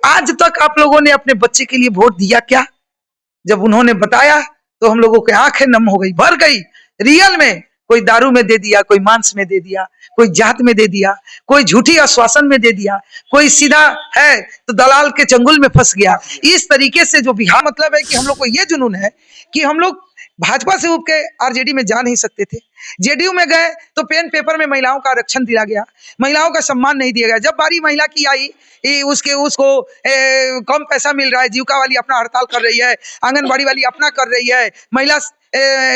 आज तक आप लोगों ने अपने बच्चे के लिए वोट दिया क्या? जब उन्होंने बताया तो हम लोगों की आंखें नम हो गई, भर गई। रियल में कोई दारू में दे दिया, कोई मांस में दे दिया, कोई जात में दे दिया, कोई झूठी आश्वासन में दे दिया, कोई सीधा है तो दलाल के चंगुल में फंस गया। इस तरीके से जो बिहार मतलब है कि हम लोग को ये जुनून है कि हम लोग भाजपा से उठ के आरजेडी में जा नहीं सकते थे। जेडीयू में गए तो पेन पेपर में महिलाओं का आरक्षण दिया गया, महिलाओं का सम्मान नहीं दिया गया। जब बारी महिला की आई उसको कम पैसा मिल रहा है, जीविका वाली अपना हड़ताल कर रही है, आंगनबाड़ी वाली अपना कर रही है, महिला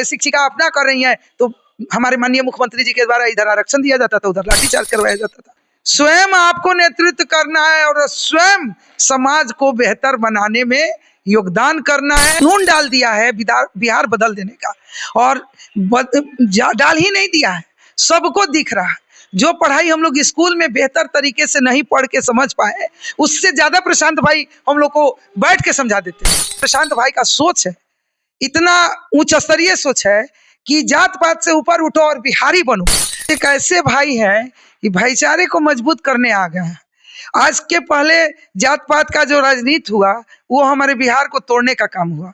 शिक्षिका अपना कर रही है, तो हमारे माननीय मुख्यमंत्री जी के द्वारा इधर आरक्षण दिया जाता था, उधर लाठीचार्ज करवाया जाता था। स्वयं आपको नेतृत्व करना है और स्वयं समाज को बेहतर बनाने में योगदान करना है। नून डाल दिया है बिहार बदल देने का, और डाल ही नहीं दिया है, सबको दिख रहा है। जो पढ़ाई हम लोग स्कूल में बेहतर तरीके से नहीं पढ़ के समझ पाए, उससे ज्यादा प्रशांत भाई हम लोग को बैठ के समझा देते हैं। प्रशांत भाई का सोच है, इतना उच्च स्तरीय सोच है कि जात पात से ऊपर उठो और बिहारी बनो। एक ऐसे भाई हैं कि भाईचारे को मजबूत करने आ गए हैं। आज के पहले जात पात का जो राजनीति हुआ वो हमारे बिहार को तोड़ने का काम हुआ।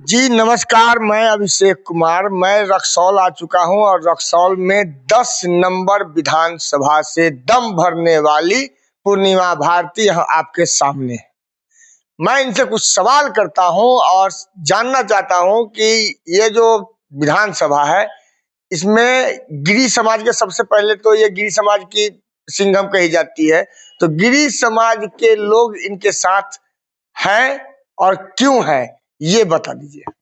जी नमस्कार, मैं अभिषेक कुमार। मैं रक्सौल आ चुका हूं और रक्सौल में 10 नंबर विधानसभा से दम भरने वाली पूर्णिमा भारती आपके सामने। मैं इनसे कुछ सवाल करता हूं और जानना चाहता हूं कि ये जो विधानसभा है इसमें गिरी समाज के, सबसे पहले तो ये गिरी समाज की सिंघम कही जाती है, तो गिरी समाज के लोग इनके साथ हैं और क्यों हैं, ये बता दीजिए।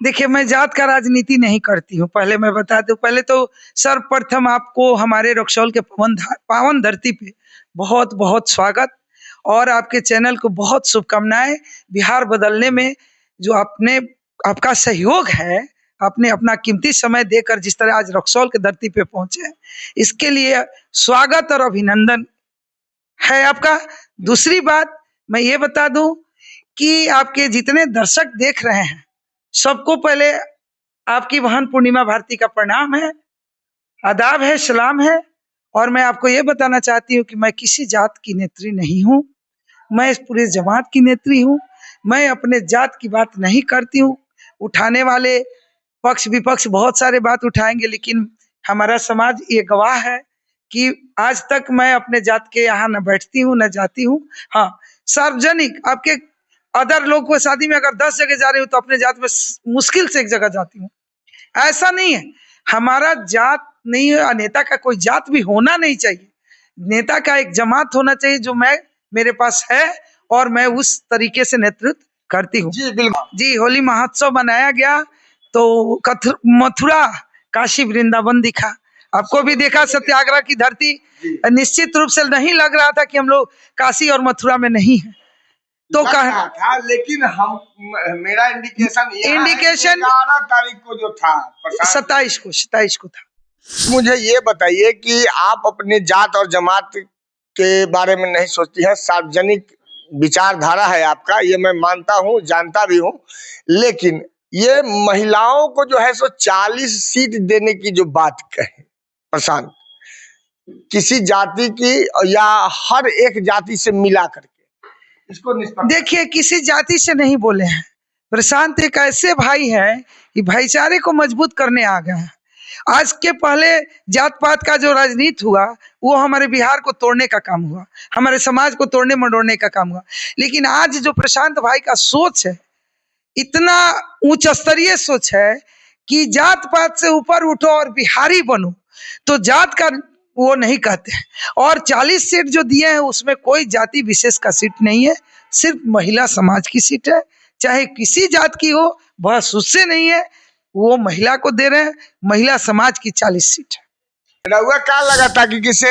देखिए, मैं जात का राजनीति नहीं करती हूँ, पहले मैं बता दूं। पहले तो सर्वप्रथम आपको हमारे रक्सौल के पावन धरती पे बहुत बहुत स्वागत और आपके चैनल को बहुत शुभकामनाएं। बिहार बदलने में जो आपका सहयोग है, आपने अपना कीमती समय देकर जिस तरह आज रक्सौल के धरती पे पहुंचे हैं, इसके लिए स्वागत और अभिनंदन है आपका। दूसरी बात मैं ये बता दूं कि आपके जितने दर्शक देख रहे हैं, सबको पहले आपकी बहन पूर्णिमा भारती का प्रणाम है, आदाब है, सलाम है। और मैं आपको ये बताना चाहती हूँ कि मैं किसी जात की नेत्री नहीं हूँ, मैं इस पूरे जमात की नेत्री हूँ। मैं अपने जात की बात नहीं करती हूँ। उठाने वाले पक्ष विपक्ष बहुत सारे बात उठाएंगे, लेकिन हमारा समाज ये गवाह है कि आज तक मैं अपने जात के यहाँ न बैठती हूँ न जाती हूँ। हाँ, सार्वजनिक आपके अदर लोग को शादी में अगर 10 जगह जा रही हूँ तो अपने जात में मुश्किल से एक जगह जाती हूँ। ऐसा नहीं है, हमारा जात नहीं है, नेता का कोई जात भी होना नहीं चाहिए। नेता का एक जमात होना चाहिए जो मेरे पास है और मैं उस तरीके से नेतृत्व करती हूँ। जी बिल्कुल। जी, होली महोत्सव मनाया गया तो मथुरा काशी वृंदावन दिखा, आपको भी देखा, सत्याग्रह की धरती। निश्चित रूप से नहीं लग रहा था कि हम लोग काशी और मथुरा में नहीं है, तो कहा था, लेकिन मेरा इंडिकेशन 11 तारीख को जो था, 27 को था। मुझे ये बताइए कि आप अपने जात और जमात के बारे में नहीं सोचती है, सार्वजनिक विचारधारा है आपका, ये मैं मानता हूँ, जानता भी हूँ, लेकिन ये महिलाओं को जो है सो 40 सीट देने की जो बात कहे प्रशांत, किसी जाति की या हर एक जाति से मिला करके इसको देखिए, किसी जाति से नहीं बोले हैं प्रशांत। एक ऐसे भाई हैं कि भाईचारे को मजबूत करने आ गए हैं। आज के पहले जात पात का जो राजनीति हुआ वो हमारे बिहार को तोड़ने का काम हुआ, हमारे समाज को तोड़ने मरोड़ने का काम हुआ। लेकिन आज जो प्रशांत भाई का सोच है, इतना उच्च स्तरीय सोच है कि जात पात से ऊपर उठो और बिहारी बनो, तो जात का वो नहीं कहते हैं। और 40 सीट जो दिए हैं उसमें कोई जाति विशेष का सीट नहीं है, सिर्फ महिला समाज की सीट है, चाहे किसी जात की हो, बस उससे नहीं है, वो महिला को दे रहे हैं। महिला समाज की 40 सीट है। रउआ का लगा था कि किसे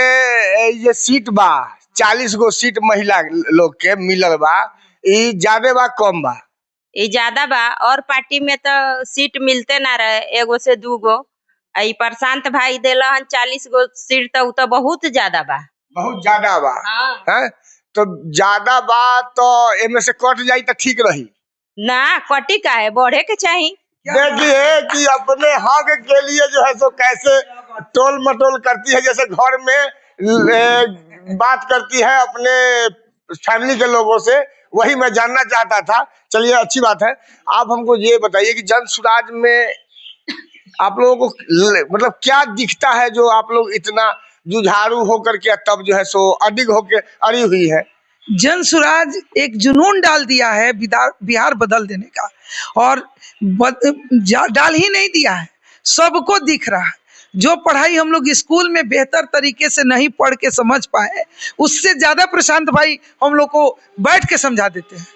ये सीट बा 40 गो सीट महिला लोग के मिलल बा, ये ज्यादा बा कम बा? ये ज्यादा बा, और पार्टी में तो सीट मिलते ना रहे, एगो से 2 गो। प्रशांत भाई देला 40 गो सीट, तो बहुत ज्यादा बा, बहुत ज्यादा बा। हाँ। है तो ज्यादा बा तो एमे से कट जाई तो ठीक रही ना, कटी का है, बढ़े के चाहिए। देखिए कि अपने हक के लिए जो है सो कैसे टोल मटोल करती है, जैसे घर में बात करती है अपने फैमिली के लोगों से, वही मैं जानना चाहता था। चलिए अच्छी बात है। आप हमको ये बताइए कि जन सुराज में आप लोगों को मतलब क्या दिखता है जो आप लोग इतना जुझारू होकर के तब जो है सो अडिग होकर अड़ी हुई है। जन सुराज एक जुनून डाल दिया है बिहार बदल देने का, और डाल ही नहीं दिया है, सबको दिख रहा है। जो पढ़ाई हम लोग स्कूल में बेहतर तरीके से नहीं पढ़ के समझ पाए, उससे ज्यादा प्रशांत भाई हम लोग को बैठ के समझा देते हैं।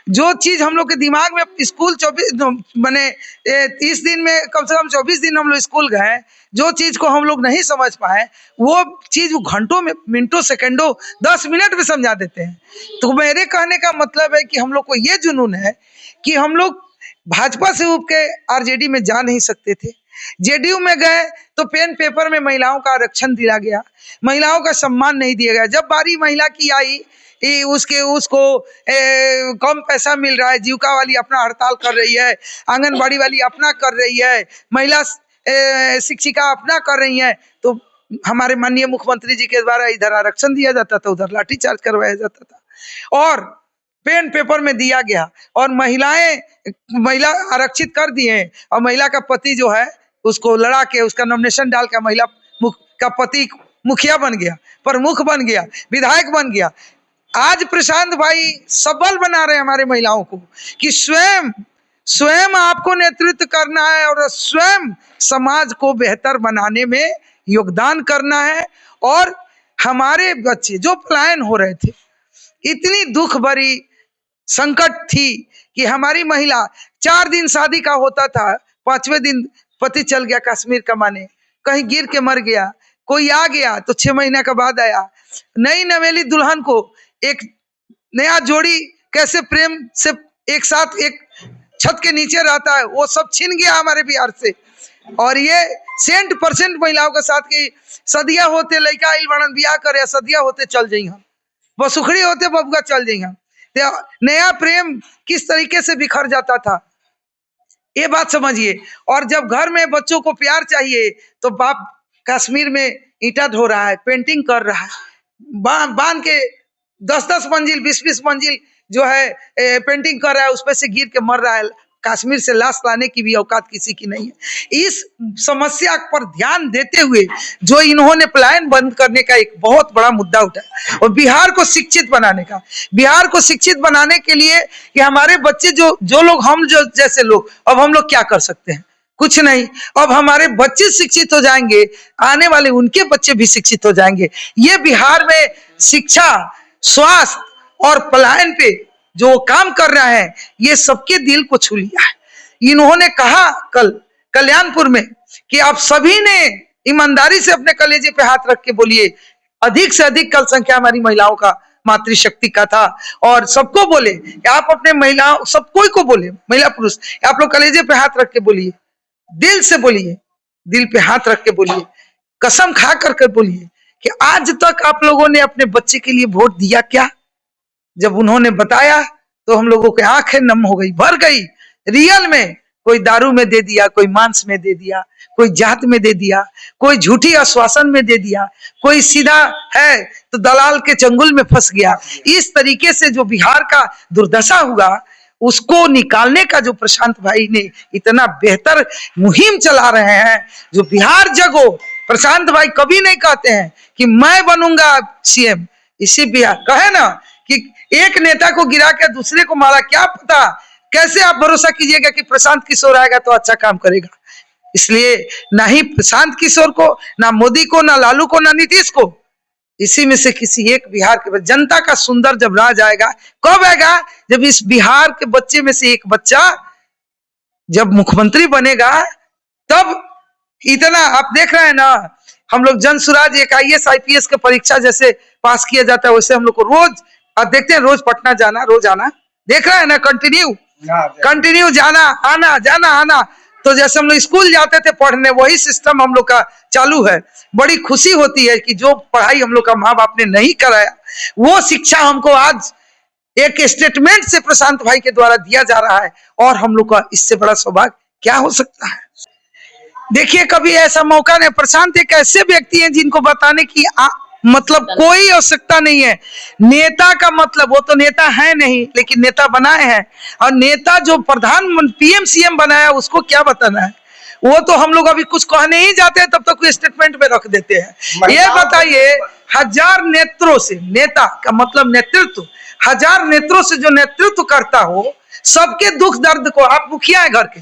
जो चीज हम लोग के दिमाग में स्कूल 30 दिन में कम से कम 24 दिन हम लोग स्कूल गए, जो चीज को हम लोग नहीं समझ पाए वो चीज घंटों में, मिनटों, सेकंडों, 10 मिनट में समझा देते हैं। तो मेरे कहने का मतलब है कि हम लोग को ये जुनून है कि हम लोग भाजपा से उठ के आरजेडी में जा नहीं सकते थे। जेडीयू में गए तो पेन पेपर में महिलाओं का आरक्षण दिया गया, महिलाओं का सम्मान नहीं दिया गया। जब बारी महिला की आई, उसको कम पैसा मिल रहा है, जीविका वाली अपना हड़ताल कर रही है, आंगनबाड़ी वाली अपना कर रही है, महिला शिक्षिका अपना कर रही है, तो हमारे माननीय मुख्यमंत्री जी के द्वारा इधर आरक्षण दिया जाता था, उधर लाठीचार्ज करवाया जाता था और पेन पेपर में दिया गया। और महिला आरक्षित कर दिए, और महिला का पति जो है उसको लड़ा के, उसका नॉमिनेशन डाल के महिला का पति मुखिया बन गया, प्रमुख बन गया, विधायक बन गया। आज प्रशांत भाई सबल बना रहे हमारे महिलाओं को कि स्वयं आपको नेतृत्व करना है और स्वयं समाज को बेहतर बनाने में योगदान करना है। और हमारे बच्चे जो पलायन हो रहे थे, इतनी दुख भरी संकट थी कि हमारी महिला 4 दिन शादी का होता था, 5वें दिन पति चल गया कश्मीर कमाने, कहीं गिर के मर गया, कोई आ गया तो 6 महीने के बाद आया। नई नवेली दुल्हन को एक नया जोड़ी कैसे प्रेम से एक साथ एक छत के नीचे रहता है, वो सब छिन गया हमारे बिहार से। और ये 100% महिलाओं के साथ की सदिया होते लड़का आइल बनन बियाह करे, सदिया होते चल जाई हम, बसुखड़ी होते बबुआ चल जाई हम। नया प्रेम किस तरीके से बिखर जाता था, ये बात समझिए। और जब घर में बच्चों को प्यार चाहिए तो बाप कश्मीर में ईंटा ढो रहा है, पेंटिंग कर रहा है, बांध के 10-10 मंजिल 20-20 मंजिल जो है पेंटिंग कर रहा है, उस पर से गिर के मर रहा है। कश्मीर से लाश लाने की भी औकात किसी की नहीं है। इस समस्या पर ध्यान देते हुए जो इन्होंने पलायन बंद करने का एक बहुत बड़ा मुद्दा उठाया, और बिहार को शिक्षित बनाने का, बिहार को शिक्षित बनाने के लिए कि हमारे बच्चे जो लोग, हम जो जैसे लोग, अब हम लोग क्या कर सकते हैं, कुछ नहीं। अब हमारे बच्चे शिक्षित हो जाएंगे, आने वाले उनके बच्चे भी शिक्षित हो जाएंगे। ये बिहार में शिक्षा, स्वास्थ्य और पलायन पे जो काम कर रहा है, ये सबके दिल को छू लिया है। इन्होंने कहा कल कल्याणपुर में कि आप सभी ने ईमानदारी से अपने कलेजे पे हाथ रख के बोलिए, अधिक से अधिक कल संख्या हमारी महिलाओं का मातृशक्ति का था, और सबको बोले कि आप अपने महिलाओं, सब कोई को बोले, महिला पुरुष, आप लोग कलेजे पे हाथ रख के बोलिए, दिल से बोलिए, दिल पे हाथ रख के बोलिए, कसम खा करके बोलिए कि आज तक आप लोगों ने अपने बच्चे के लिए वोट दिया क्या? जब उन्होंने बताया तो हम लोगों की आंखें नम हो गई, भर गई। रियल में कोई दारू में दे दिया, कोई मांस में दे दिया, कोई जात में दे दिया, कोई झूठी आश्वासन में दे दिया, कोई सीधा है तो दलाल के चंगुल में फंस गया। इस तरीके से जो बिहार का दुर्दशा हुआ, उसको निकालने का जो प्रशांत भाई ने इतना बेहतर मुहिम चला रहे हैं, जो बिहार जगो। प्रशांत भाई कभी नहीं कहते हैं कि मैं बनूंगा सीएम, इसी बिहार कहे ना कि एक नेता को गिरा के दूसरे को मारा, क्या पता कैसे आप भरोसा कीजिएगा कि प्रशांत किशोर आएगा तो अच्छा काम करेगा। इसलिए ना ही प्रशांत किशोर को, ना मोदी को, ना लालू को, ना नीतीश को, इसी में से किसी एक बिहार के जनता का सुंदर जब राज आएगा, कब आएगा? जब इस बिहार के बच्चे में से एक बच्चा जब मुख्यमंत्री बनेगा, तब इतना आप देख रहे हैं ना, हम लोग जन सुराज एक IAS IPS के परीक्षा जैसे पास किया जाता है, वैसे हम लोग को रोज आप देखते हैं, रोज पटना जाना, रोज आना, देख रहे हैं ना, कंटिन्यू जाना आना। तो जैसे हम लोग स्कूल जाते थे पढ़ने, वही सिस्टम हम लोग का चालू है। बड़ी खुशी होती है कि जो पढ़ाई हम लोग का माँ बाप ने नहीं कराया, वो शिक्षा हमको आज एक स्टेटमेंट से प्रशांत भाई के द्वारा दिया जा रहा है, और हम लोग का इससे बड़ा सौभाग्य क्या हो सकता है? देखिए, कभी ऐसा मौका नहीं। प्रशांत एक ऐसे व्यक्ति हैं जिनको बताने की मतलब कोई आवश्यकता नहीं है। नेता का मतलब, वो तो नेता है नहीं, लेकिन नेता बनाए हैं। और नेता जो प्रधानमंत्री पीएम सीएम बनाया, उसको क्या बताना है? वो तो हम लोग अभी कुछ कहने ही जाते हैं तब तक कोई स्टेटमेंट में रख देते हैं। ये बताइए, हजार नेत्रों से, नेता का मतलब नेतृत्व, हजार नेत्रों से जो नेतृत्व करता हो, सबके दुख दर्द को, आप मुखिया है घर के,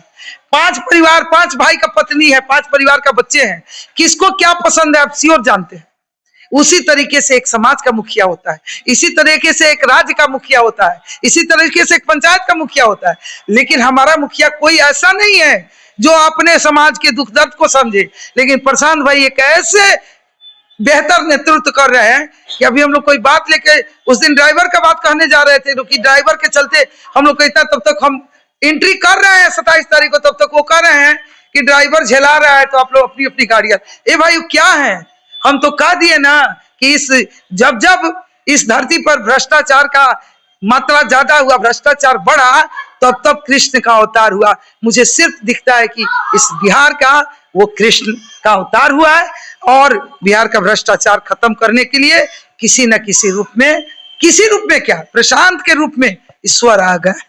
5 परिवार, 5 भाई का पत्नी है, 5 परिवार का बच्चे हैं, किसको क्या पसंद है आप श्योर जानते हैं। उसी तरीके से एक समाज का मुखिया होता है, इसी तरीके से एक राज्य का मुखिया होता है, इसी तरीके से एक पंचायत का मुखिया होता है। लेकिन हमारा मुखिया कोई ऐसा नहीं है जो अपने समाज के दुख दर्द को समझे। लेकिन प्रशांत भाई एक ऐसे बेहतर नेतृत्व कर रहे हैं कि अभी हम लोग कोई बात लेके, उस दिन ड्राइवर का बात कहने जा रहे थे, कि ड्राइवर के चलते हम लोग कहता, तब तक हम एंट्री कर रहे हैं 27 तारीख को, तब तक वो कह रहे हैं कि ड्राइवर झेला रहा है, तो आप लोग अपनी अपनी गाड़ियां। ए भाई, वो क्या है? हम तो कह दिए ना कि जब जब इस धरती पर भ्रष्टाचार का मात्रा ज्यादा हुआ, भ्रष्टाचार बढ़ा, तब तब कृष्ण का अवतार हुआ। मुझे सिर्फ दिखता है कि इस बिहार का वो कृष्ण का अवतार हुआ है, और बिहार का भ्रष्टाचार खत्म करने के लिए किसी न किसी रूप में क्या, प्रशांत के रूप में ईश्वर आ गए।